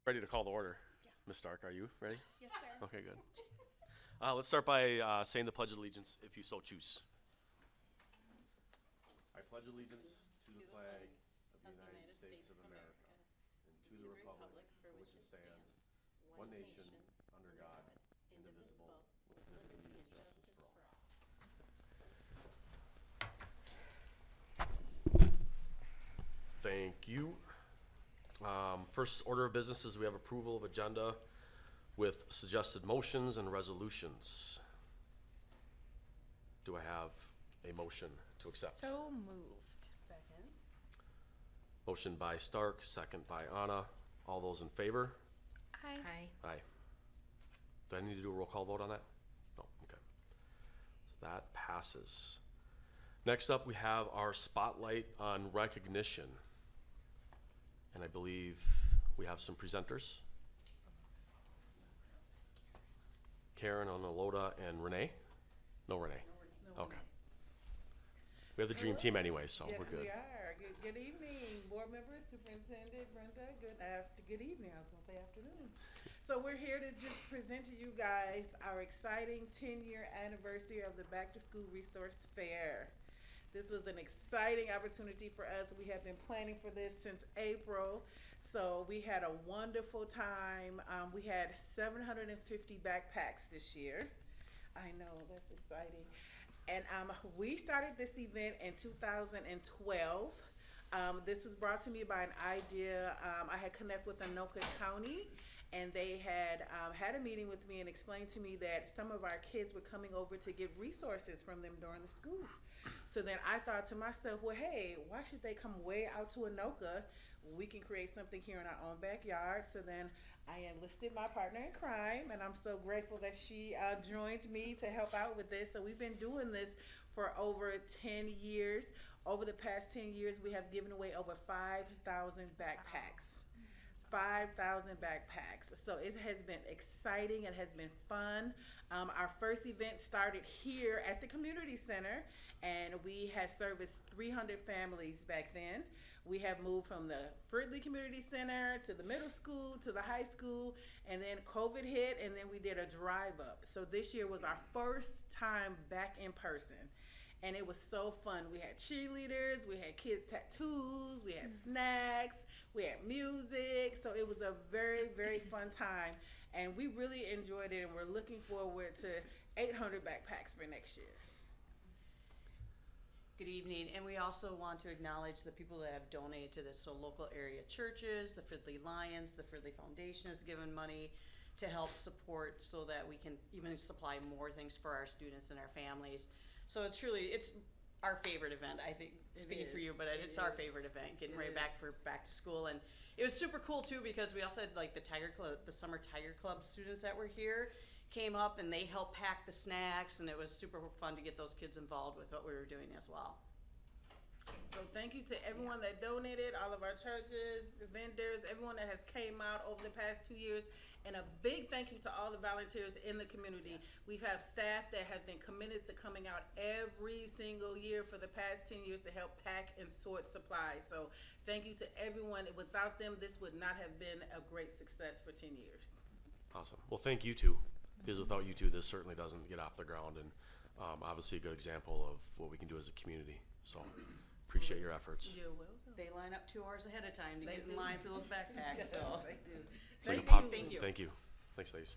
Ready to call the order. Yeah. Ms. Stark, are you ready? Yes, sir. Okay, good. Let's start by saying the Pledge of Allegiance if you so choose. I pledge allegiance to the flag of the United States of America and to the republic for which it stands, one nation, under God, indivisible, with liberty and justice for all. Thank you. First order of business is we have approval of agenda with suggested motions and resolutions. Do I have a motion to accept? So moved. Second. Motion by Stark, second by Anna. All those in favor? Aye. Aye. Do I need to do a roll call vote on that? No, okay. So that passes. Next up, we have our spotlight on recognition. And I believe we have some presenters. Karen, Analoda, and Renee? No, Renee. No, Okay. We have the dream team anyway, so yes, we're good. we are. Good evening, board members, superintendent, Brenda. Good evening. I was gonna say afternoon. So we're here to just present to you guys our exciting 10-year anniversary of the Back to School Resource Fair. This was an exciting opportunity for us. We have been planning for this since April. So we had a wonderful time. We had 750 backpacks this year. I know, that's exciting. And we started this event in 2012. This was brought to me by an idea. I had connected with Anoka County, and they had had a meeting with me and explained to me that some of our kids were coming over to get resources from them during the school. So then I thought to myself, well, hey, why should they come way out to Anoka? We can create something here in our own backyard. So then I enlisted my partner in crime, and I'm so grateful that she joined me to help out with this. So we've been doing this for over 10 years. Over the past 10 years, we have given away over 5,000 backpacks. 5,000 backpacks. So it has been exciting. It has been fun. Our first event started here at the community center, and we had serviced 300 families back then. We have moved from the Fridley Community Center to the middle school to the high school, and then COVID hit, and then we did a drive up. So this year was our first time back in person. And it was so fun. We had cheerleaders, we had kids' tattoos, we had snacks, we had music. So it was a very, very fun time. And we really enjoyed it, and we're looking forward to 800 backpacks for next year. Good evening, and we also want to acknowledge the people that have donated to this. So local area churches, the Fridley Lions, the Fridley Foundation has given money to help support so that we can even supply more things for our students and our families. So it's our favorite event. I think, speaking for you, but it's our favorite event, getting right back for back to school. And it was super cool too, because we also had like the Tiger Club, the Summer Tiger Club students that were here came up and they helped pack the snacks, and it was super fun to get those kids involved with what we were doing as well. So thank you to everyone that donated, all of our churches, the vendors, everyone that has came out over the past 2 years, and a big thank you to all the volunteers in the community. We've had staff that have been committed to coming out every single year for the past 10 years to help pack and sort supplies. So thank you to everyone. Without them, this would not have been a great success for 10 years. Awesome. Well, thank you two, because without you two, this certainly doesn't get off the ground, and obviously a good example of what we can do as a community. So appreciate your efforts. You're welcome. They line up 2 hours ahead of time to They get do. in line for those backpacks. So They do. It's like a Thank pop- you. Thank you. Thank you. Thanks, ladies.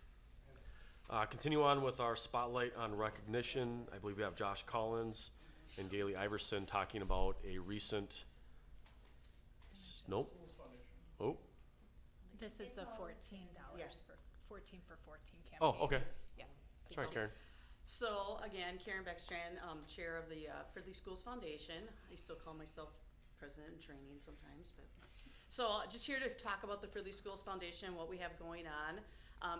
Continue on with our spotlight on recognition. I believe we have Josh Collins and Gailey Iverson talking about a recent. Nope. Oh. This is the $14 Yes. for 14 for 14 campaign. Oh, okay. Yeah. That's right, Karen. So again, Karen Beckstrand, chair of the Fridley Schools Foundation. I still call myself president in training sometimes, but so just here to talk about the Fridley Schools Foundation, what we have going on.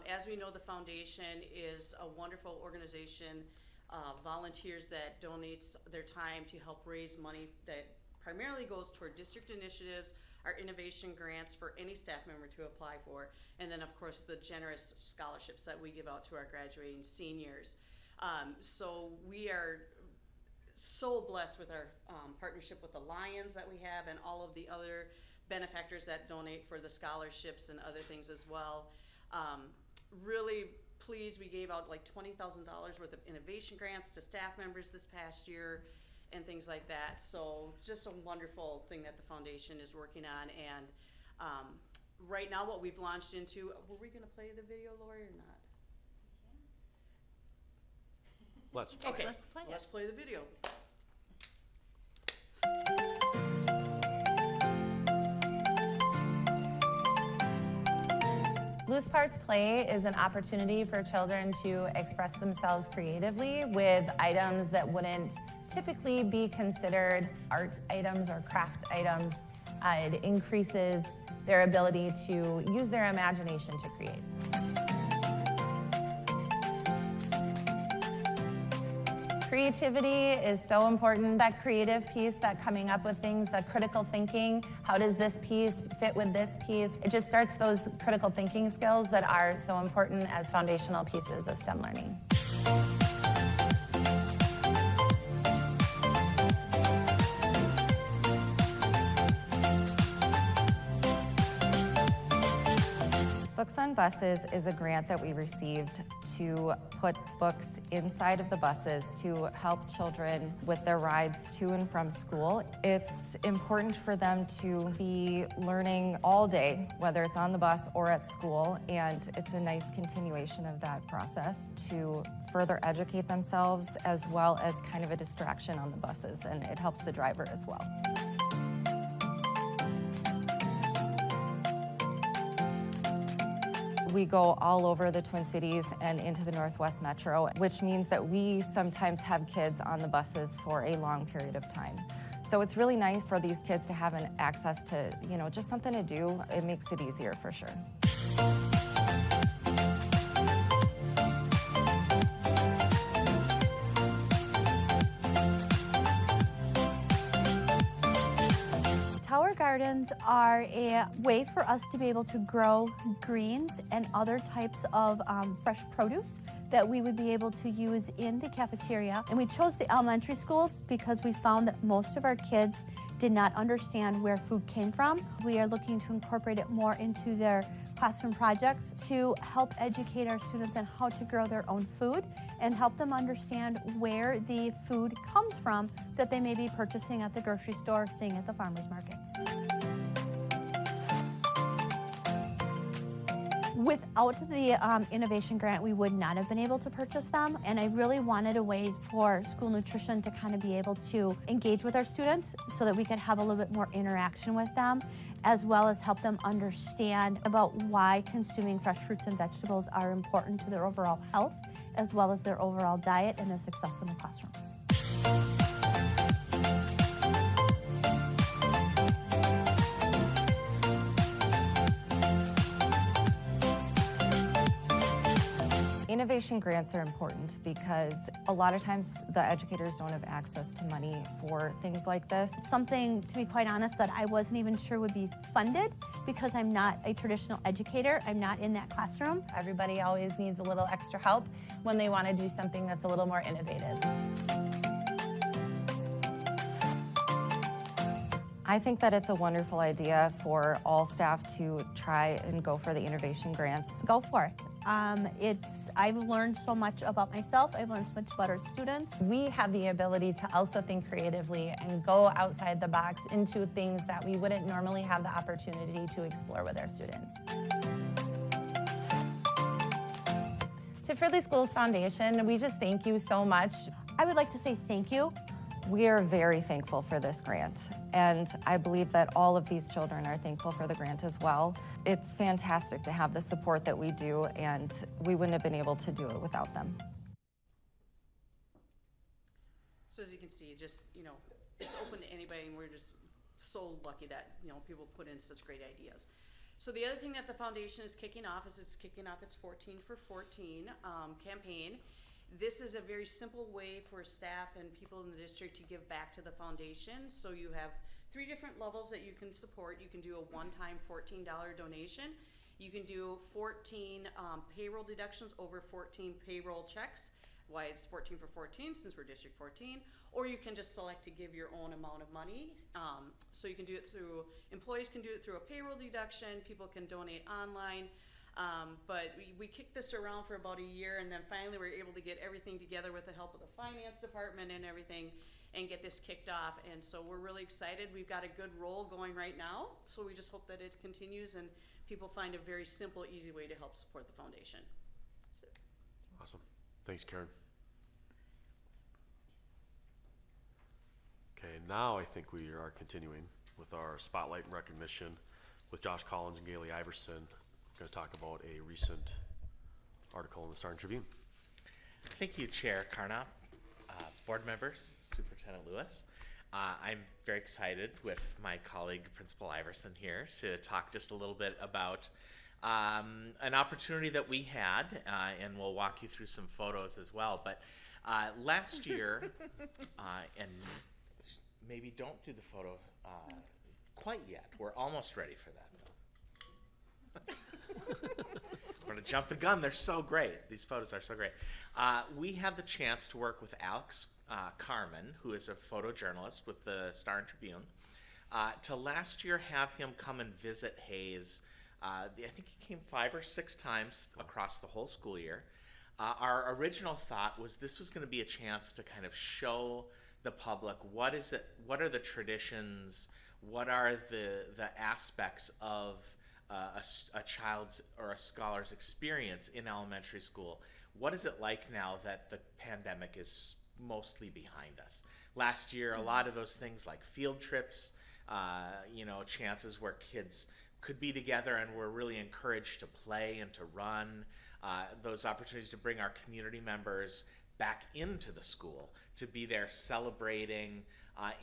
As we know, the foundation is a wonderful organization, volunteers that donates their time to help raise money that primarily goes toward district initiatives, our innovation grants for any staff member to apply for, and then of course the generous scholarships that we give out to our graduating seniors. So we are so blessed with our partnership with the Lions that we have, and all of the other benefactors that donate for the scholarships and other things as well. Really pleased, we gave out like $20,000 worth of innovation grants to staff members this past year and things like that. So just a wonderful thing that the foundation is working on. And right now what we've launched into, were we gonna play the video, Lori, or not? Let's play. Okay, Let's play it. let's play the video. Loose Parts Play is an opportunity for children to express themselves creatively with items that wouldn't typically be considered art items or craft items. It increases their ability to use their imagination to create. Creativity is so important. That creative piece, that coming up with things, that critical thinking, how does this piece fit with this piece? It just starts those critical thinking skills that are so important as foundational pieces of STEM learning. Books on Buses is a grant that we received to put books inside of the buses to help children with their rides to and from school. It's important for them to be learning all day, whether it's on the bus or at school, and it's a nice continuation of that process to further educate themselves as well as kind of a distraction on the buses, and it helps the driver as well. We go all over the Twin Cities and into the Northwest Metro, which means that we sometimes have kids on the buses for a long period of time. So it's really nice for these kids to have an access to, just something to do. It makes it easier for sure. Tower gardens are a way for us to be able to grow greens and other types of fresh produce that we would be able to use in the cafeteria. And we chose the elementary schools because we found that most of our kids did not understand where food came from. We are looking to incorporate it more into their classroom projects to help educate our students on how to grow their own food and help them understand where the food comes from that they may be purchasing at the grocery store or seeing at the farmers markets. Without the innovation grant, we would not have been able to purchase them, and I really wanted a way for school nutrition to kind of be able to engage with our students so that we could have a little bit more interaction with them, as well as help them understand about why consuming fresh fruits and vegetables are important to their overall health, as well as their overall diet and their success in the classrooms. Innovation grants are important because a lot of times the educators don't have access to money for things like this. Something, to be quite honest, that I wasn't even sure would be funded because I'm not a traditional educator. I'm not in that classroom. Everybody always needs a little extra help when they want to do something that's a little more innovative. I think that it's a wonderful idea for all staff to try and go for the innovation grants. Go for it. I've learned so much about myself. I've learned so much about our students. We have the ability to also think creatively and go outside the box into things that we wouldn't normally have the opportunity to explore with our students. To Fridley Schools Foundation, we just thank you so much. I would like to say thank you. We are very thankful for this grant, and I believe that all of these children are thankful for the grant as well. It's fantastic to have the support that we do, and we wouldn't have been able to do it without them. So as you can see, just, it's open to anybody, and we're just so lucky that, people put in such great ideas. So the other thing that the foundation is kicking off is it's kicking off its 14 for 14 campaign. This is a very simple way for staff and people in the district to give back to the foundation. So you have 3 different levels that you can support. You can do a one-time $14 donation. You can do 14 payroll deductions over 14 payroll checks. why it's 14 for 14 since we're District 14, or you can just select to give your own amount of money. So you can do it through, employees can do it through a payroll deduction, people can donate online. But we kicked this around for about a year, and then finally we were able to get everything together with the help of the finance department and everything, and get this kicked off. And so we're really excited. We've got a good roll going right now, so we just hope that it continues and people find a very simple, easy way to help support the foundation. That's it. Awesome. Thanks, Karen. Okay, now I think we are continuing with our spotlight and recognition with Josh Collins and Gailey Iverson. We're going to talk about a recent article in the Star and Tribune. Thank you, Chair Carnop, board members, Superintendent Lewis. I'm very excited with my colleague, Principal Iverson, here to talk just a little bit about an opportunity that we had, and we'll walk you through some photos as well. But last year, and maybe don't do the photo quite yet. We're almost ready for that, though. We're gonna jump the gun. They're so great. These photos are so great. We had the chance to work with Alex Carmen, who is a photojournalist with the Star and Tribune, to last year have him come and visit Hayes. I think he came 5 or 6 times across the whole school year. Our original thought was this was going to be a chance to kind of show the public what are the traditions, what are the aspects of a child's or a scholar's experience in elementary school. What is it like now that the pandemic is mostly behind us? Last year, a lot of those things like field trips, chances where kids could be together and were really encouraged to play and to run, those opportunities to bring our community members back into the school, to be there celebrating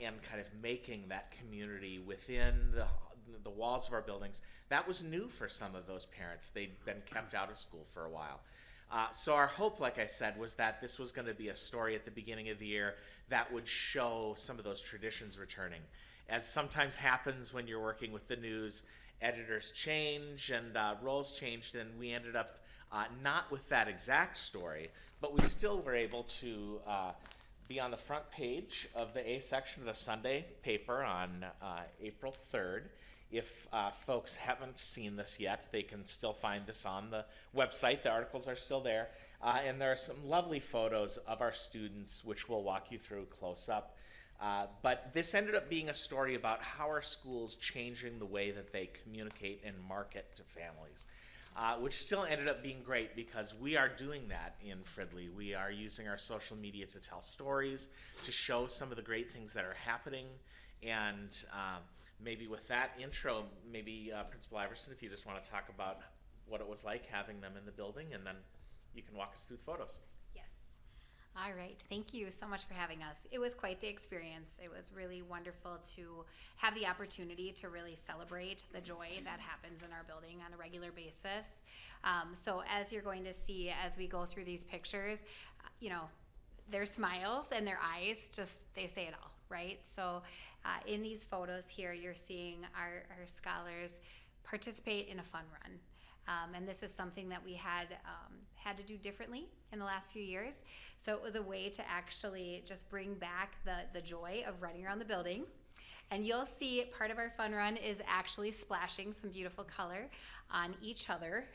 and kind of making that community within the walls of our buildings. That was new for some of those parents. They'd been kept out of school for a while. So our hope, like I said, was that this was going to be a story at the beginning of the year that would show some of those traditions returning. As sometimes happens when you're working with the news, editors change and roles changed, and we ended up not with that exact story, but we still were able to be on the front page of the A section of the Sunday paper on April 3rd. If folks haven't seen this yet, they can still find this on the website. The articles are still there. And there are some lovely photos of our students, which we'll walk you through close up. But this ended up being a story about how our schools changing the way that they communicate and market to families, which still ended up being great because we are doing that in Fridley. We are using our social media to tell stories, to show some of the great things that are happening. And maybe with that intro, maybe Principal Iverson, if you just want to talk about what it was like having them in the building, and then you can walk us through the photos. Yes. All right. Thank you so much for having us. It was quite the experience. It was really wonderful to have the opportunity to really celebrate the joy that happens in our building on a regular basis. So as you're going to see as we go through these pictures, their smiles and their eyes, they say it all, right? So in these photos here, you're seeing our scholars participate in a fun run. And this is something that we had to do differently in the last few years. So it was a way to actually just bring back the joy of running around the building. And you'll see part of our fun run is actually splashing some beautiful color on each other.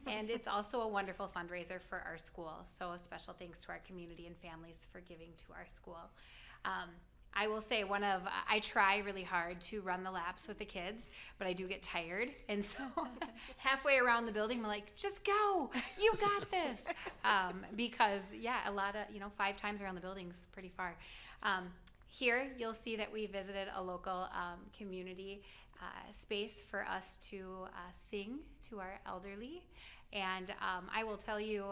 And it's also a wonderful fundraiser for our school. So a special thanks to our community and families for giving to our school. I will say I try really hard to run the laps with the kids, but I do get tired. And so halfway around the building, I'm like, just go, you got this. Because a lot of, 5 times around the building is pretty far. Here, you'll see that we visited a local community space for us to sing to our elderly. And I will tell you,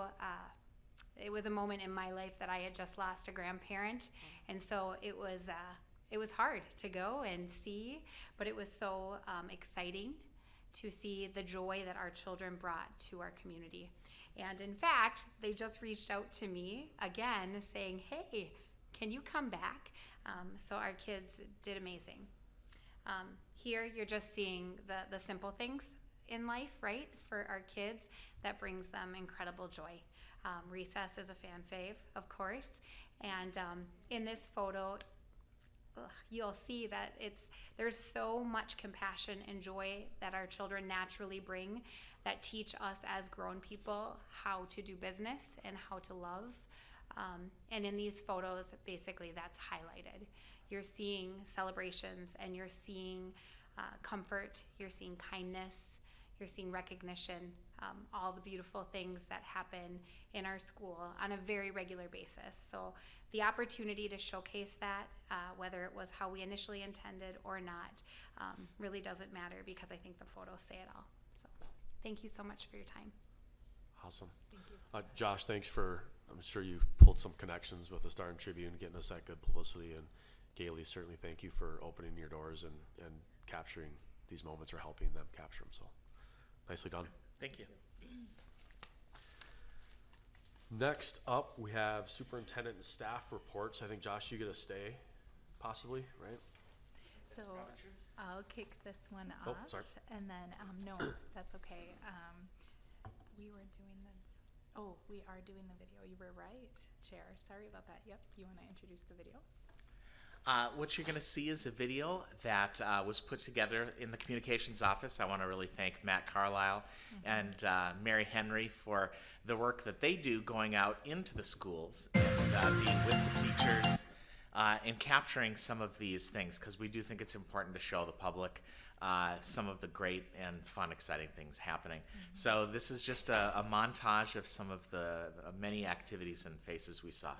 it was a moment in my life that I had just lost a grandparent, and so it was hard to go and see, but it was so exciting to see the joy that our children brought to our community. And in fact, they just reached out to me again saying, hey, can you come back? So our kids did amazing. Here you're just seeing the simple things in life, right, for our kids that brings them incredible joy. Recess is a fan fave, of course. And in this photo, you'll see that there's so much compassion and joy that our children naturally bring that teach us as grown people how to do business and how to love. And in these photos, basically that's highlighted. You're seeing celebrations and you're seeing comfort, you're seeing kindness, you're seeing recognition, all the beautiful things that happen in our school on a very regular basis. So the opportunity to showcase that, whether it was how we initially intended or not, really doesn't matter because I think the photos say it all. So thank you so much for your time. Awesome. Thank you. Josh, thanks I'm sure you pulled some connections with the Star and Tribune, getting us that good publicity. And Gailey, certainly thank you for opening your doors and capturing these moments or helping them capture them. So nicely done. Thank you. Next up, we have superintendent and staff reports. I think, Josh, you get to stay, possibly, right? So I'll kick this one Oh, off. sorry. And then, no, that's okay. We are doing the video. You were right, Chair. Sorry about that. Yep. You want to introduce the video? What you're going to see is a video that was put together in the communications office. I want to really thank Matt Carlisle and Mary Henry for the work that they do going out into the schools and being with the teachers and capturing some of these things, because we do think it's important to show the public some of the great and fun, exciting things happening. So this is just a montage of some of the many activities and faces we saw.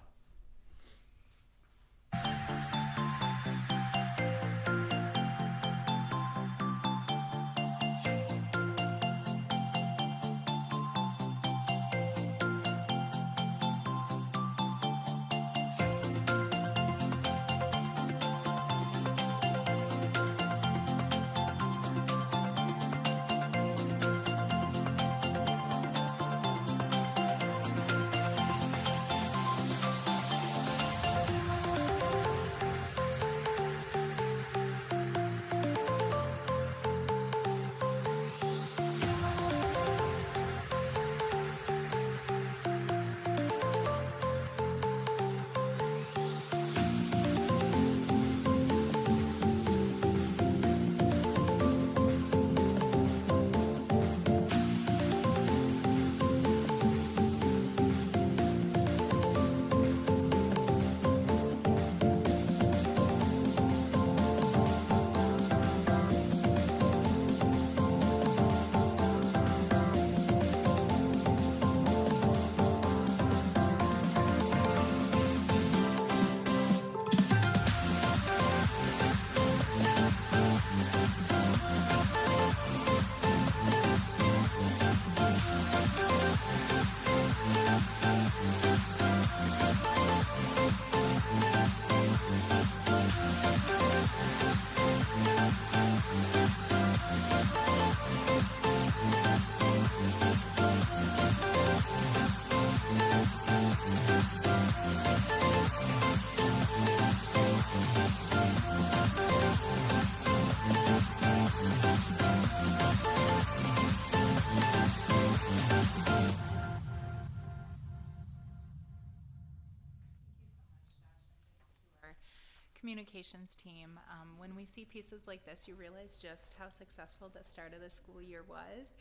Communications team. When we see pieces like this, you realize just how successful the start of the school year was,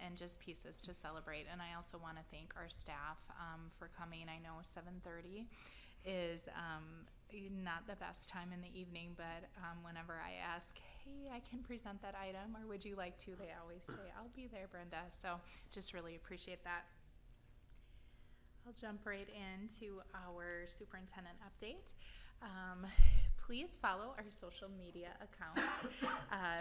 and just pieces to celebrate. And I also want to thank our staff for coming. I know 7:30 is not the best time in the evening, but whenever I ask, hey, I can present that item, or would you like to, they always say, I'll be there, Brenda. So just really appreciate that. I'll jump right into our superintendent update. Please follow our social media accounts.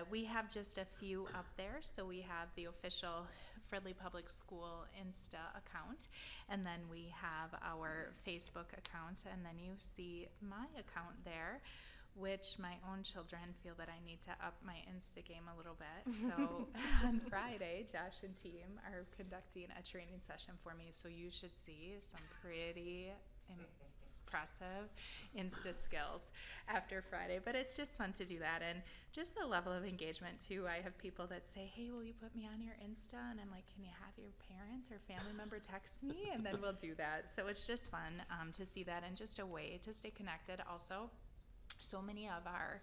We have just a few up there. So we have the official Fridley Public School Insta account, and then we have our Facebook account, and then you see my account there, which my own children feel that I need to up my Insta game a little bit. So on Friday, Josh and team are conducting a training session for me, so you should see some pretty impressive Insta skills after Friday, but it's just fun to do that. And just the level of engagement too. I have people that say, hey, will you put me on your Insta? And I'm like, can you have your parent or family member text me? And then we'll do that. So it's just fun to see that, and just a way to stay connected. Also, so many of our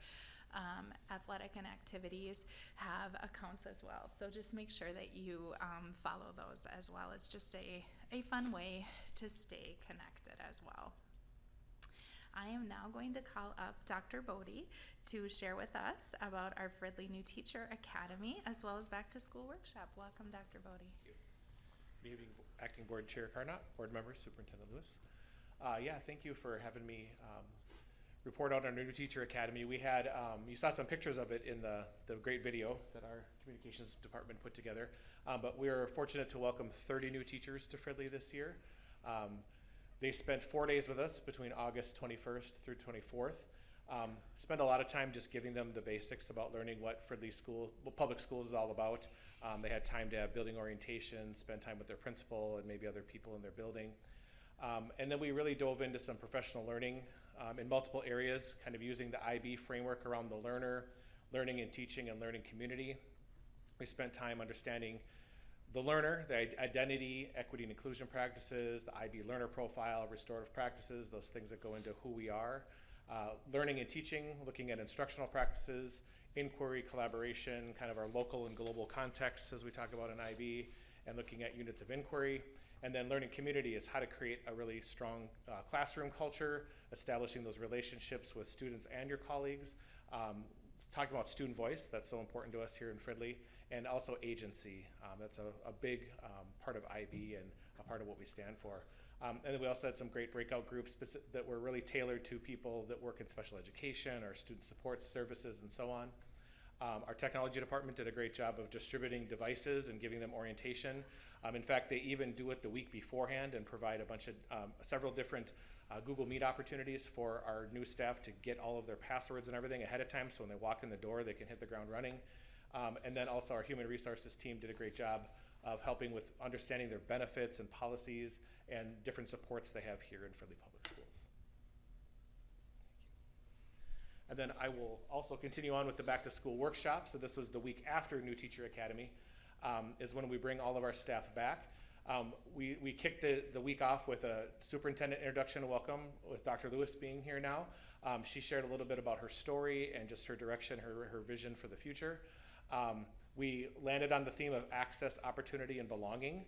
athletic and activities have accounts as well. So just make sure that you follow those as well. It's just a fun way to stay connected as well. I am now going to call up Dr. Bodie to share with us about our Fridley New Teacher Academy as well as Back to School Workshop. Welcome, Dr. Bodie. Good evening, Acting Board Chair Carnot, Board Members, Superintendent Lewis. Thank you for having me report out on our New Teacher Academy. We had, you saw some pictures of it in the great video that our communications department put together, but we were fortunate to welcome 30 new teachers to Fridley this year. They spent 4 days with us between August 21st through 24th. Spent a lot of time just giving them the basics about learning what Fridley public schools is all about. They had time to have building orientation, spend time with their principal and maybe other people in their building. And then we really dove into some professional learning in multiple areas, kind of using the IB framework around the learner, learning and teaching, and learning community. We spent time understanding the learner, the identity, equity, and inclusion practices, the IB learner profile, restorative practices, those things that go into who we are. Learning and teaching, looking at instructional practices, inquiry, collaboration, kind of our local and global contexts as we talk about in IB, and looking at units of inquiry. And then learning community is how to create a really strong classroom culture, establishing those relationships with students and your colleagues, talking about student voice, that's so important to us here in Fridley, and also agency. That's a big part of IB and a part of what we stand for. And then we also had some great breakout groups that were really tailored to people that work in special education or student support services and so on. Our technology department did a great job of distributing devices and giving them orientation. In fact, they even do it the week beforehand and provide a bunch of several different Google Meet opportunities for our new staff to get all of their passwords and everything ahead of time, so when they walk in the door, they can hit the ground running. And then also our human resources team did a great job of helping with understanding their benefits and policies and different supports they have here in Fridley Public Schools. And then I will also continue on with the Back to School Workshop. So this was the week after New Teacher Academy, is when we bring all of our staff back. We kicked the week off with a superintendent introduction and welcome with Dr. Lewis being here now. She shared a little bit about her story and just her direction, her vision for the future. We landed on the theme of access, opportunity, and belonging.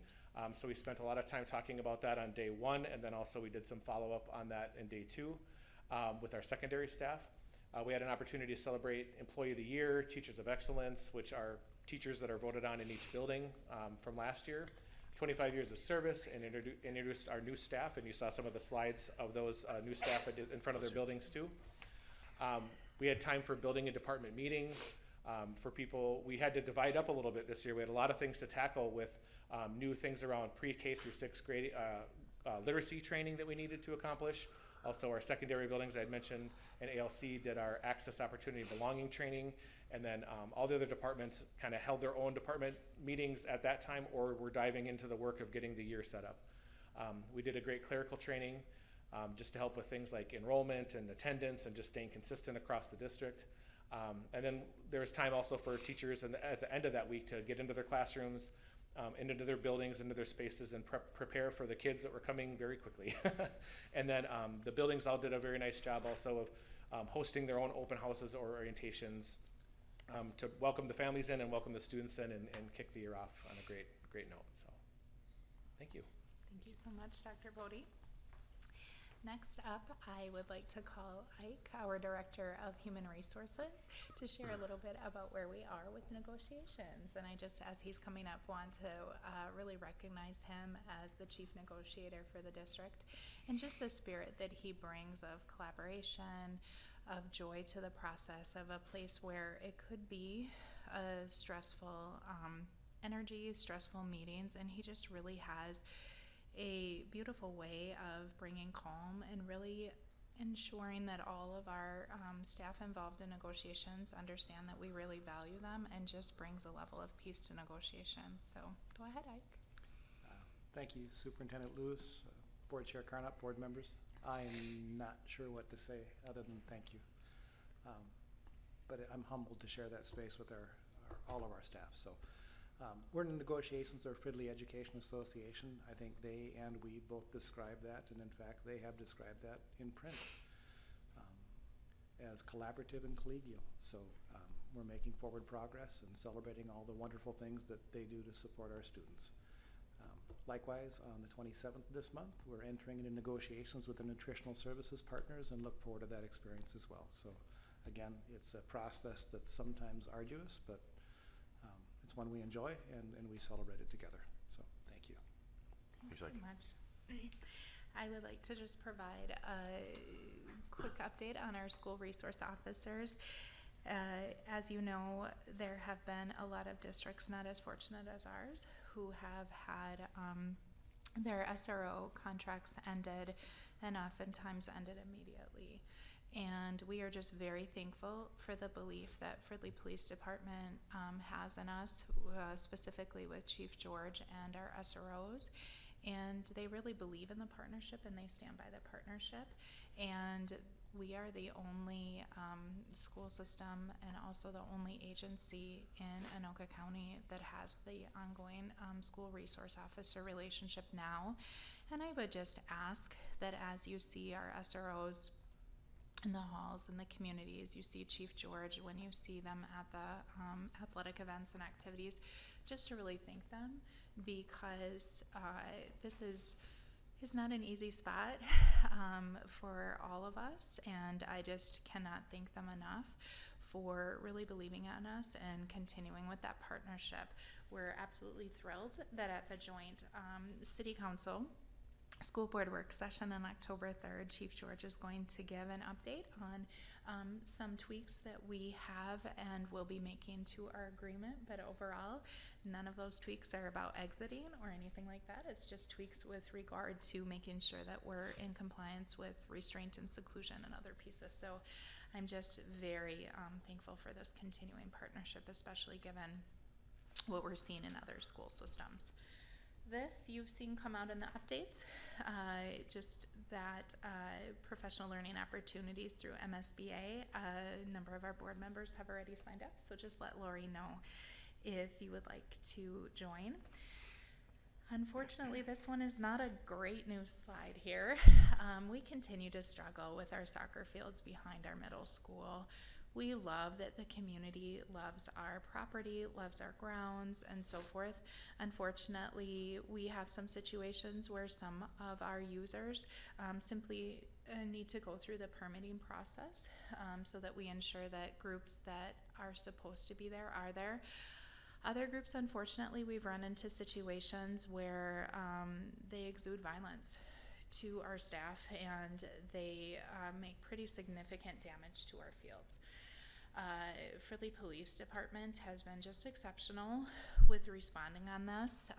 So we spent a lot of time talking about that on day one, and then also we did some follow-up on that in day two with our secondary staff. We had an opportunity to celebrate Employee of the Year, Teachers of Excellence, which are teachers that are voted on in each building from last year. 25 years of service, and introduced our new staff, and you saw some of the slides of those new staff in front of their buildings too. We had time for building and department meetings. For people, we had to divide up a little bit this year. We had a lot of things to tackle with new things around pre-K through 6th grade literacy training that we needed to accomplish. Also our secondary buildings, I had mentioned, and ALC did our access, opportunity, belonging training. And then all the other departments kind of held their own department meetings at that time, or were diving into the work of getting the year set up. We did a great clerical training just to help with things like enrollment and attendance and just staying consistent across the district. And then there was time also for teachers at the end of that week to get into their classrooms, into their buildings, into their spaces, and prepare for the kids that were coming very quickly. And then the buildings all did a very nice job also of hosting their own open houses or orientations to welcome the families in and welcome the students in and kick the year off on a great note. So thank you. Thank you so much, Dr. Bodie. Next up, I would like to call Ike, our Director of Human Resources, to share a little bit about where we are with negotiations. And I just, as he's coming up, want to really recognize him as the Chief Negotiator for the district, and just the spirit that he brings of collaboration, of joy to the process, of a place where it could be a stressful energy, stressful meetings, and he just really has a beautiful way of bringing calm and really ensuring that all of our staff involved in negotiations understand that we really value them, and just brings a level of peace to negotiations. So go ahead, Ike. Thank you, Superintendent Lewis, Board Chair Carnot, board members. I'm not sure what to say other than thank you. But I'm humbled to share that space with all of our staff. So we're in negotiations with our Fridley Education Association. I think they and we both describe that, and in fact, they have described that in print as collaborative and collegial. So we're making forward progress and celebrating all the wonderful things that they do to support our students. Likewise, on the 27th of this month, we're entering into negotiations with the nutritional services partners and look forward to that experience as well. So again, it's a process that's sometimes arduous, but it's one we enjoy and we celebrate it together. So thank you. Thanks so much. I would like to just provide a quick update on our school resource officers. As you know, there have been a lot of districts not as fortunate as ours who have had their SRO contracts ended, and oftentimes ended immediately. And we are just very thankful for the belief that Fridley Police Department has in us, specifically with Chief George and our SROs. And they really believe in the partnership and they stand by the partnership. And we are the only school system and also the only agency in Anoka County that has the ongoing school resource officer relationship now. And I would just ask that as you see our SROs in the halls, in the communities, you see Chief George, when you see them at the athletic events and activities, just to really thank them, because this is not an easy spot for all of us, and I just cannot thank them enough for really believing in us and continuing with that partnership. We're absolutely thrilled that at the joint City Council School Board work session on October 3rd, Chief George is going to give an update on some tweaks that we have and will be making to our agreement, but overall, none of those tweaks are about exiting or anything like that. It's just tweaks with regard to making sure that we're in compliance with restraint and seclusion and other pieces. So I'm just very thankful for this continuing partnership, especially given what we're seeing in other school systems. This you've seen come out in the updates, just that professional learning opportunities through MSBA. A number of our board members have already signed up, so just let Lori know if you would like to join. Unfortunately, this one is not a great news slide here. We continue to struggle with our soccer fields behind our middle school. We love that the community loves our property, loves our grounds, and so forth. Unfortunately, we have some situations where some of our users simply need to go through the permitting process so that we ensure that groups that are supposed to be there are there. Other groups, unfortunately, we've run into situations where they exude violence to our staff and they make pretty significant damage to our fields. Fridley Police Department has been just exceptional with responding on this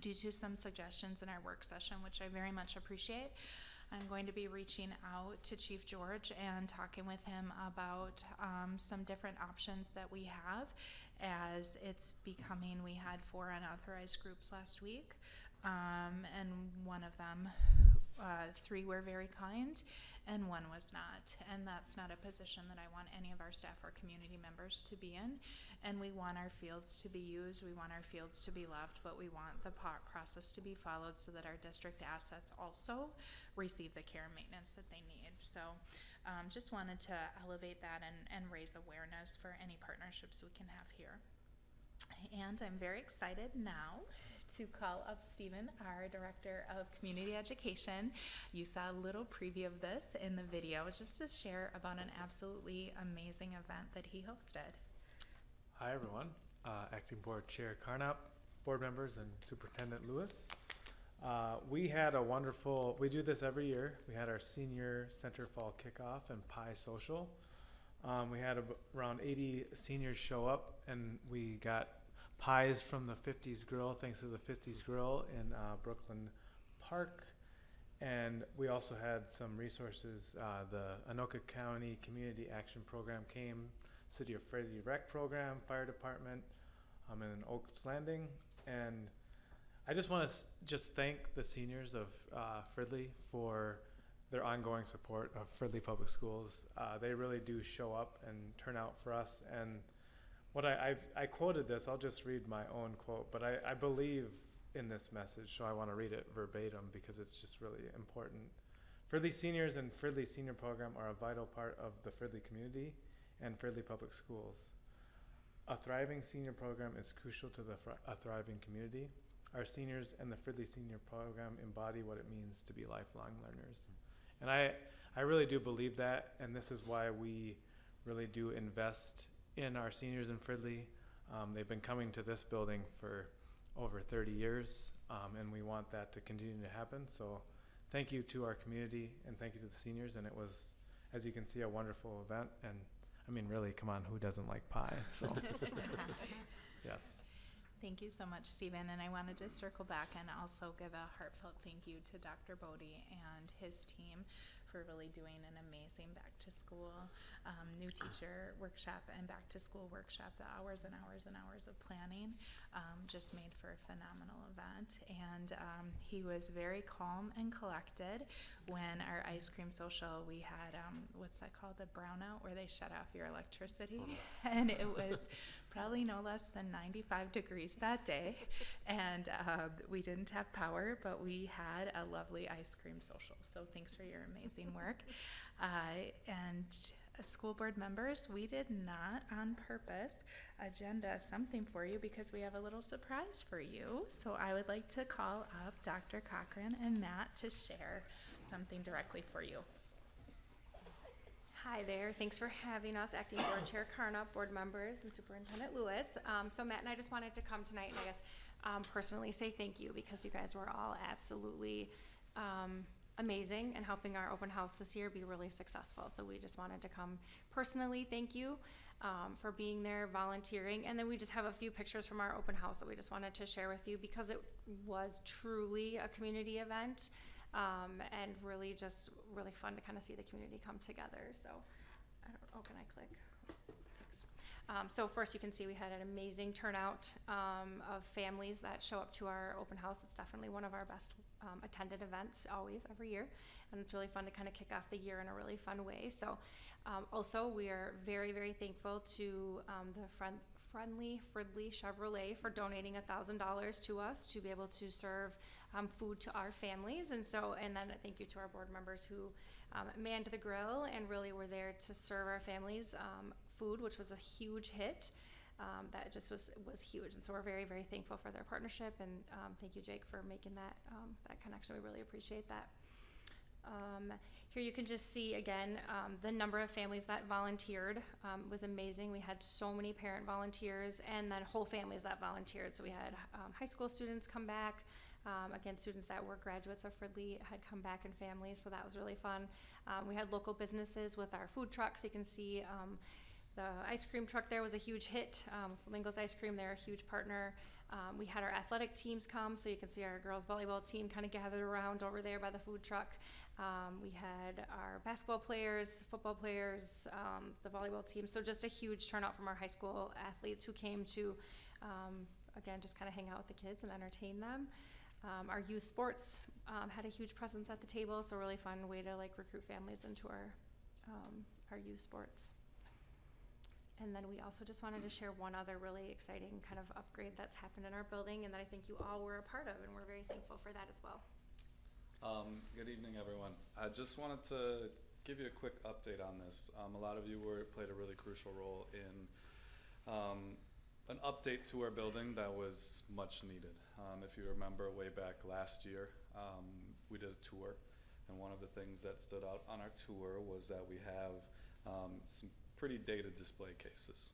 due to some suggestions in our work session, which I very much appreciate. I'm going to be reaching out to Chief George and talking with him about some different options that we have as it's becoming, we had 4 unauthorized groups last week, and one of them, 3 were very kind and 1 was not, and that's not a position that I want any of our staff or community members to be in. And we want our fields to be used, we want our fields to be loved, but we want the process to be followed so that our district assets also receive the care and maintenance that they need. So just wanted to elevate that and raise awareness for any partnerships we can have here. And I'm very excited now to call up Stephen, our Director of Community Education. You saw a little preview of this in the video, just to share about an absolutely amazing event that he hosted. Hi everyone, Acting Board Chair Carnop, board members, and Superintendent Lewis. We had a wonderful, we do this every year. We had our Senior Center Fall Kickoff and Pie Social. We had around 80 seniors show up, and we got pies from the 50s Grill, thanks to the 50s Grill in Brooklyn Park. And we also had some resources. The Anoka County Community Action Program came, City of Fridley Rec Program, Fire Department, and Oaks Landing. And I just want to just thank the seniors of Fridley for their ongoing support of Fridley Public Schools. They really do show up and turn out for us. And what I quoted this, I'll just read my own quote, but I believe in this message, so I want to read it verbatim because it's just really important. Fridley seniors and Fridley Senior Program are a vital part of the Fridley community and Fridley Public Schools. A thriving senior program is crucial to a thriving community. Our seniors and the Fridley Senior Program embody what it means to be lifelong learners. And I really do believe that, and this is why we really do invest in our seniors in Fridley. They've been coming to this building for over 30 years, and we want that to continue to happen. So thank you to our community, and thank you to the seniors. And it was, as you can see, a wonderful event. And I mean, really, come on, who doesn't like pie? So, yes. Thank you so much, Stephen. And I wanted to circle back and also give a heartfelt thank you to Dr. Bodie and his team for really doing an amazing back to school new teacher workshop and back to school workshop. The hours and hours and hours of planning just made for a phenomenal event. And he was very calm and collected when our ice cream social, we had, what's that called? The brownout, where they shut off your electricity. And it was probably no less than 95 degrees that day. And we didn't have power, but we had a lovely ice cream social. So thanks for your amazing work. And school board members, we did not on purpose agenda something for you because we have a little surprise for you. So I would like to call up Dr. Cochran and Matt to share something directly for you. Hi there. Thanks for having us, Acting Board Chair Carnop, board members, and Superintendent Lewis. So Matt and I just wanted to come tonight and I guess personally say thank you because you guys were all absolutely amazing and helping our open house this year be really successful. So we just wanted to come personally thank you for being there, volunteering, and then we just have a few pictures from our open house that we just wanted to share with you because it was truly a community event. And really just really fun to kind of see the community come together. So, can I click? Thanks. So first you can see we had an amazing turnout of families that show up to our open house. It's definitely one of our best attended events always, every year. And it's really fun to kind of kick off the year in a really fun way. So also we are very, very thankful to the Fridley Chevrolet for donating $1,000 to us to be able to serve food to our families. And then a thank you to our board members who manned the grill and really were there to serve our families food, which was a huge hit. That just was huge. And so we're very, very thankful for their partnership. And thank you, Jake, for making that connection. We really appreciate that. Here you can just see again the number of families that volunteered was amazing. We had so many parent volunteers and then whole families that volunteered. So we had high school students come back. Again, students that were graduates of Fridley had come back in families, so that was really fun. We had local businesses with our food trucks. You can see the ice cream truck there was a huge hit. Flamingo's Ice Cream, they're a huge partner. We had our athletic teams come, so you can see our girls volleyball team kind of gathered around over there by the food truck. We had our basketball players, football players, the volleyball team. So just a huge turnout from our high school athletes who came to, again, just kind of hang out with the kids and entertain them. Our youth sports had a huge presence at the table, so a really fun way to recruit families into our youth sports. And then we also just wanted to share one other really exciting kind of upgrade that's happened in our building and that I think you all were a part of, and we're very thankful for that as well. Good evening, everyone. I just wanted to give you a quick update on this. A lot of you played a really crucial role in an update to our building that was much needed. If you remember way back last year, we did a tour, and one of the things that stood out on our tour was that we have some pretty dated display cases.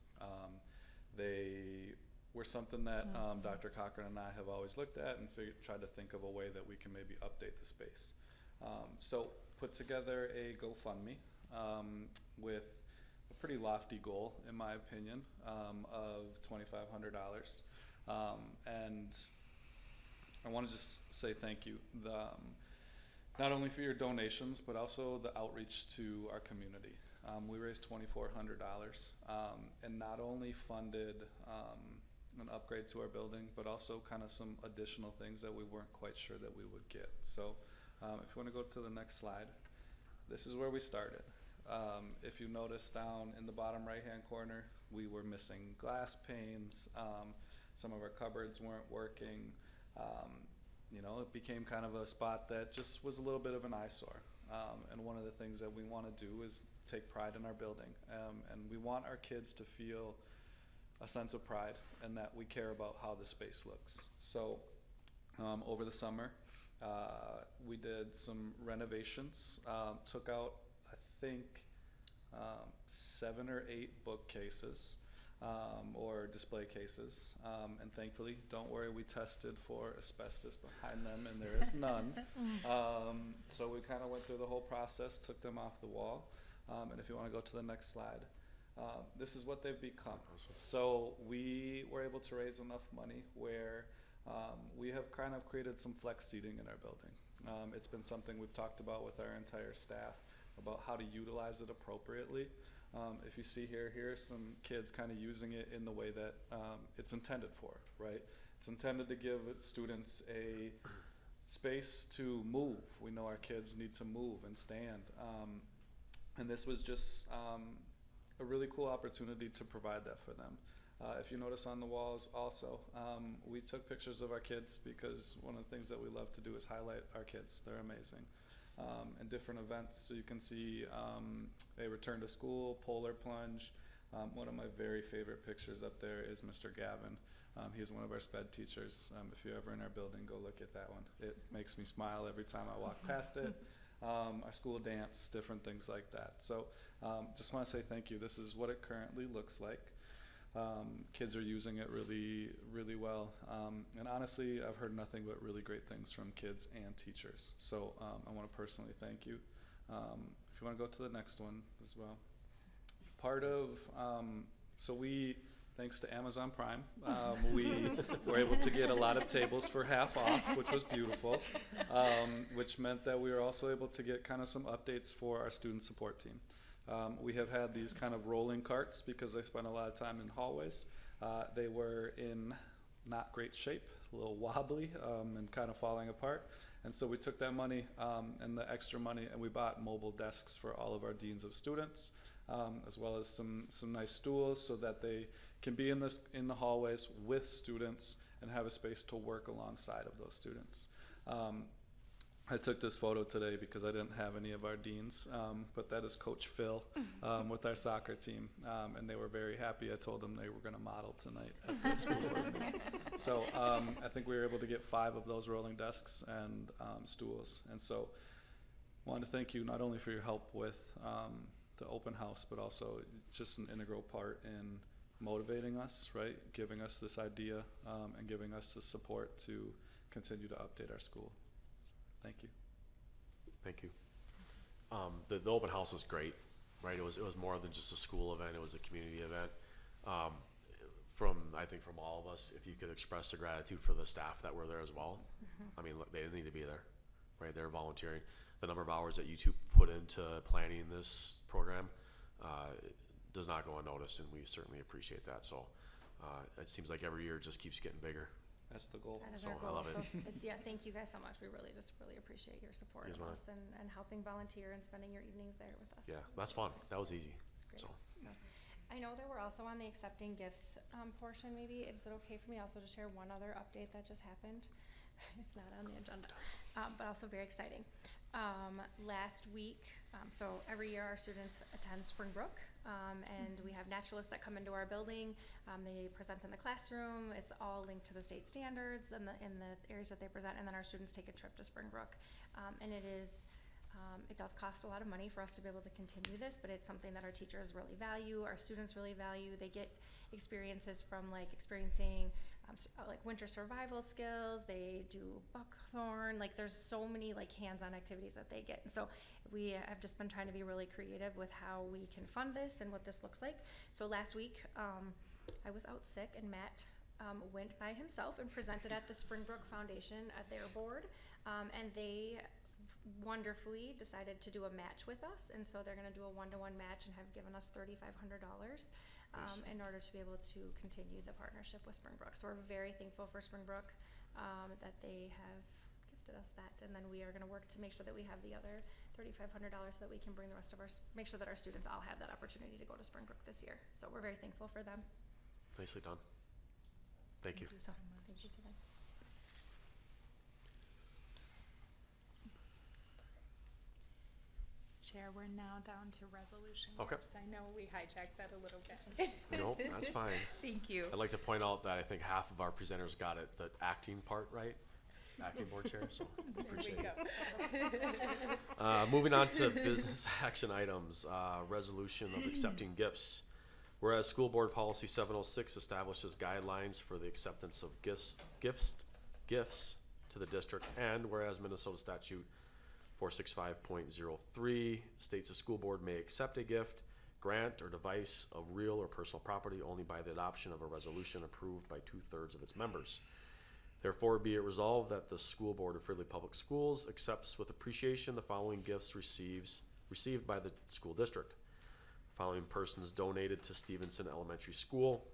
They were something that Dr. Cochran and I have always looked at and tried to think of a way that we can maybe update the space. So put together a GoFundMe with a pretty lofty goal, in my opinion, of $2,500. And I want to just say thank you, not only for your donations, but also the outreach to our community. We raised $2,400 and not only funded an upgrade to our building, but also kind of some additional things that we weren't quite sure that we would get. So if you want to go to the next slide, this is where we started. If you notice down in the bottom right-hand corner, we were missing glass panes. Some of our cupboards weren't working. You know, it became kind of a spot that just was a little bit of an eyesore. And one of the things that we want to do is take pride in our building. And we want our kids to feel a sense of pride and that we care about how the space looks. So over the summer, we did some renovations, took out, I think, 7 or 8 bookcases or display cases. And thankfully, don't worry, we tested for asbestos behind them and there is none. So we kind of went through the whole process, took them off the wall. And if you want to go to the next slide, this is what they've become. So we were able to raise enough money where we have kind of created some flex seating in our building. It's been something we've talked about with our entire staff about how to utilize it appropriately. If you see here, here's some kids kind of using it in the way that it's intended for, right? It's intended to give students a space to move. We know our kids need to move and stand. And this was just a really cool opportunity to provide that for them. If you notice on the walls also, we took pictures of our kids because one of the things that we love to do is highlight our kids. They're amazing. And different events, so you can see a return to school, polar plunge. One of my very favorite pictures up there is Mr. Gavin. He's one of our sped teachers. If you're ever in our building, go look at that one. It makes me smile every time I walk past it. Our school dance, different things like that. So just want to say thank you. This is what it currently looks like. Kids are using it really, really well. And honestly, I've heard nothing but really great things from kids and teachers. So I want to personally thank you. If you want to go to the next one as well. Part of, so we, thanks to Amazon Prime, we were able to get a lot of tables for half off, which was beautiful, which meant that we were also able to get kind of some updates for our student support team. We have had these kind of rolling carts because I spent a lot of time in hallways. They were in not great shape, a little wobbly, and kind of falling apart. And so we took that money and the extra money and we bought mobile desks for all of our deans of students, as well as some nice stools so that they can be in the hallways with students and have a space to work alongside of those students. I took this photo today because I didn't have any of our deans, but that is Coach Phil with our soccer team, and they were very happy. I told them they were going to model tonight at the school board meeting. So I think we were able to get 5 of those rolling desks and stools. And so I wanted to thank you not only for your help with the open house, but also just an integral part in motivating us, right? Giving us this idea and giving us the support to continue to update our school. Thank you. Thank you. The open house was great, right? It was more than just a school event. It was a community event. I think from all of us, if you could express the gratitude for the staff that were there as well. I mean, look, they didn't need to be there, right? They're volunteering. The number of hours that you two put into planning this program does not go unnoticed, and we certainly appreciate that. So it seems like every year it just keeps getting bigger. That's the goal. That is So our I goal. love it. So, yeah, thank you guys so much. We really appreciate your support Yes, of ma'am. us and helping volunteer and spending your evenings there with us. Yeah, that's fun. That was easy. It's great. So. So, I know that we're also on the accepting gifts portion maybe. Is it okay for me also to share one other update that just happened? It's not on the agenda, but also very exciting. Last week, so every year our students attend Springbrook, and we have naturalists that come into our building. They present in the classroom. It's all linked to the state standards in the areas that they present, and then our students take a trip to Springbrook. And it does cost a lot of money for us to be able to continue this, but it's something that our teachers really value, our students really value. They get experiences from experiencing like winter survival skills. They do buckthorn. There's so many hands-on activities that they get. And so we have just been trying to be really creative with how we can fund this and what this looks like. So last week I was out sick, and Matt went by himself and presented at the Springbrook Foundation at their board, and they wonderfully decided to do a match with us, and so they're going to do a one-to-one match and have given us $3,500 in order to be able to continue the partnership with Springbrook. So we're very thankful for Springbrook that they have gifted us that, and then we are going to work to make sure that we have the other $3,500 so that we can bring the rest of make sure that our students all have that opportunity to go to Springbrook this year. So we're very thankful for them. Nicely done. Thank you. So, thank you to them. Chair, we're now down to resolution Okay. gifts. I know we hijacked that a little bit. Nope, that's fine. Thank you. I'd like to point out that I think half of our presenters got it, the acting part right, acting board chair, so appreciate it. Moving on to business action items, resolution of accepting gifts. Whereas School Board Policy 706 establishes guidelines for the acceptance of gifts to the district, and whereas Minnesota Statute 465.03 states a school board may accept a gift, grant, or device of real or personal property only by the adoption of a resolution approved by 2/3 of its members. Therefore, be it resolved that the School Board of Fridley Public Schools accepts with appreciation the following gifts received by the school district. Following persons donated to Stevenson Elementary School,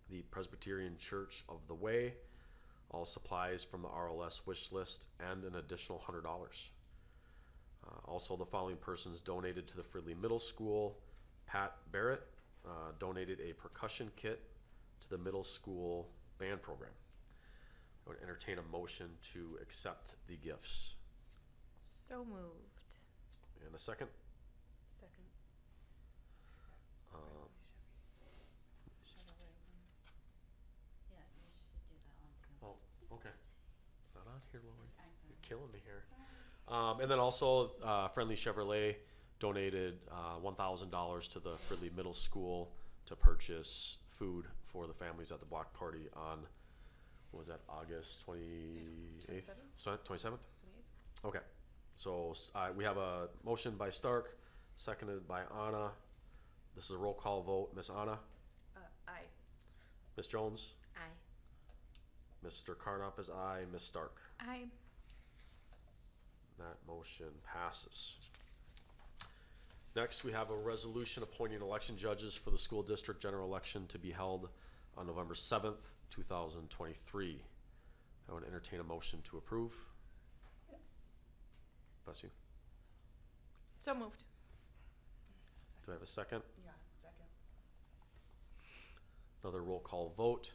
the Presbyterian Church of the Way, all supplies from the RLS wish list, and an additional $100. Also, the following persons donated to the Fridley Middle School. Pat Barrett donated a percussion kit to the middle school band program. I would entertain a motion to accept the gifts. So moved. And a second? Second. Oh, okay. It's not on here, Lori. You're killing me here. And then also, Friendly Chevrolet donated $1,000 to the Fridley Middle School to purchase food for the families at the block party on, what was that, August 28th? 27th? Okay. So we have a motion by Stark, seconded by Anna. This is a roll call vote. Miss Anna? Aye. Miss Jones? Aye. Mr. Carnop is aye. Miss Stark? Aye. That motion passes. Next, we have a resolution appointing election judges for the school district general election to be held on November 7th, 2023. I would entertain a motion to approve. Bless you. So moved. Do I have a second? Yeah, second. Another roll call vote.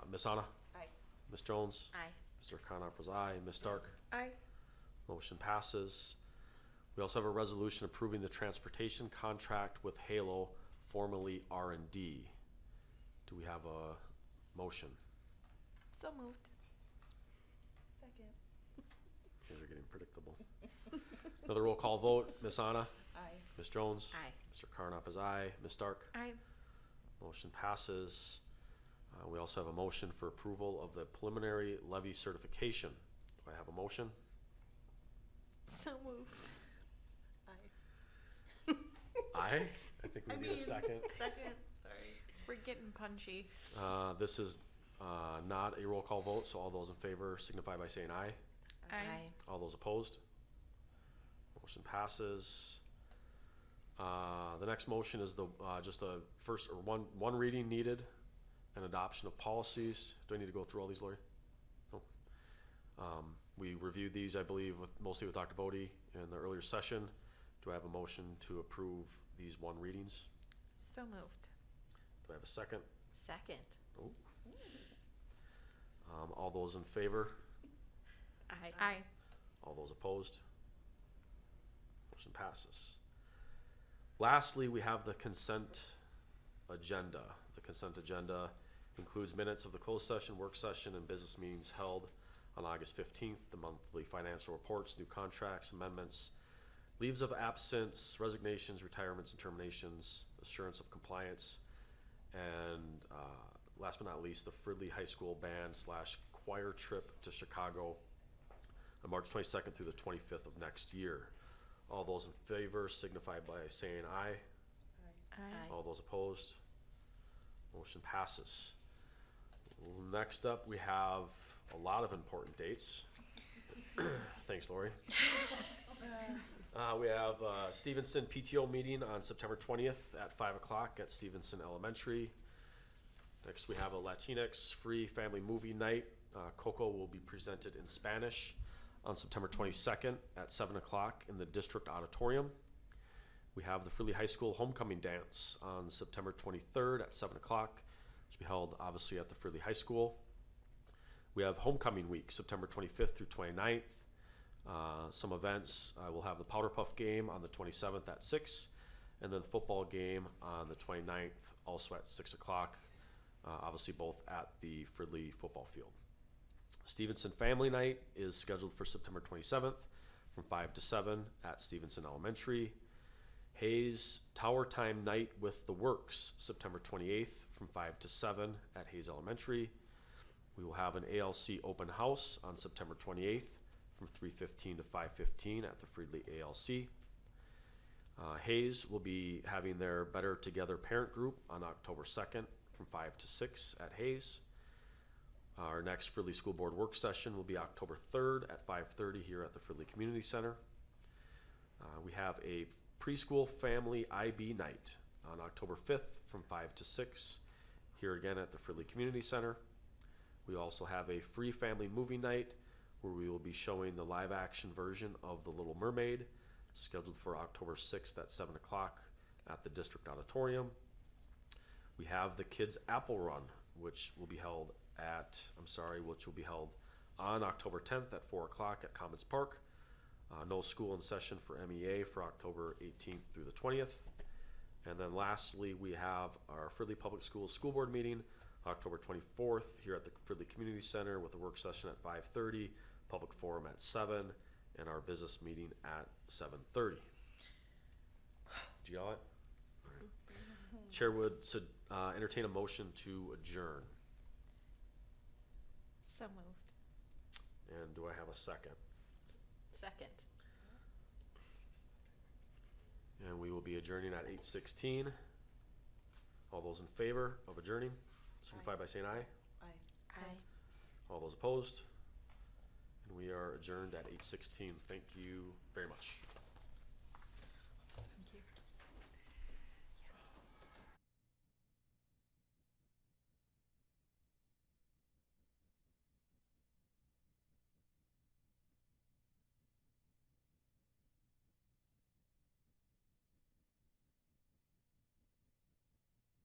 Miss Anna? Aye. Miss Jones? Aye. Mr. Carnop is aye. Miss Stark? Aye. Motion passes. We also have a resolution approving the transportation contract with Halo, formerly R&D. Do we have a motion? So moved. Second. These are getting predictable. Another roll call vote. Miss Anna? Aye. Miss Jones? Aye. Mr. Carnop is aye. Miss Stark? Aye. Motion passes. We also have a motion for approval of the preliminary levy certification. Do I have a motion? So moved. Aye. Aye? I think we need a second. Second. Sorry. We're getting punchy. This is not a roll call vote, so all those in favor signify by saying aye. Aye. All those opposed? Motion passes. The next motion is the just a first or one reading needed, and adoption of policies. Do I need to go through all these, Lori? No. We reviewed these, I believe, mostly with Dr. Bodie in the earlier session. Do I have a motion to approve these one readings? So moved. Do I have a second? Second. Oh. All those in favor? Aye. Aye. All those opposed? Motion passes. Lastly, we have the consent agenda. The consent agenda includes minutes of the closed session, work session, and business meetings held on August 15th, the monthly financial reports, new contracts, amendments, leaves of absence, resignations, retirements, and terminations, assurance of compliance, and last but not least, the Fridley High School band/choir trip to Chicago on March 22nd through the 25th of next year. All those in favor signify by saying aye. Aye. All those opposed? Motion passes. Next up, we have a lot of important dates. Thanks, Lori. We have Stevenson PTO meeting on September 20th at 5 o'clock at Stevenson Elementary. Next, we have a Latinx free family movie night Coco will be presented in Spanish on September 22nd at 7 o'clock in the district auditorium. We have the Fridley High School homecoming dance on September 23rd at 7 o'clock, which will be held obviously at the Fridley High School. We have homecoming week, September 25th through 29th. Some events, we'll have the Powder Puff game on the 27th at 6, and then the football game on the 29th, also at 6 o'clock, obviously both at the Fridley football field. Stevenson Family Night is scheduled for September 27th from 5 to 7 at Stevenson Elementary. Hayes Tower Time Night with the Works, September 28th from 5 to 7 at Hayes Elementary. We will have an ALC open house on September 28th from 3:15 to 5:15 at the Fridley ALC. Hayes will be having their Better Together parent group on October 2nd from 5 to 6 at Hayes. Our next Fridley School Board work session will be October 3rd at 5:30 here at the Fridley Community Center. We have a preschool family IB night on October 5th from 5 to 6 here again at the Fridley Community Center. We also have a free family movie night where we will be showing the live action version of The Little Mermaid, scheduled for October 6th at 7 o'clock at the district auditorium. We have the Kids Apple Run, which will be held on October 10th at 4 o'clock at Commons Park. No school in session for MEA for October 18th through the 20th. And then lastly, we have our Fridley Public Schools School Board meeting October 24th here at the Fridley Community Center with a work session at 5:30, public forum at 7, and our business meeting at 7:30. Did you got it? All right. Chair would entertain a motion to adjourn. So moved. And do I have a second? Second. And we will be adjourning at 8:16. All those in favor of adjourning, signify by saying aye. Aye. All those opposed? And we are adjourned at 8:16. Thank you very much.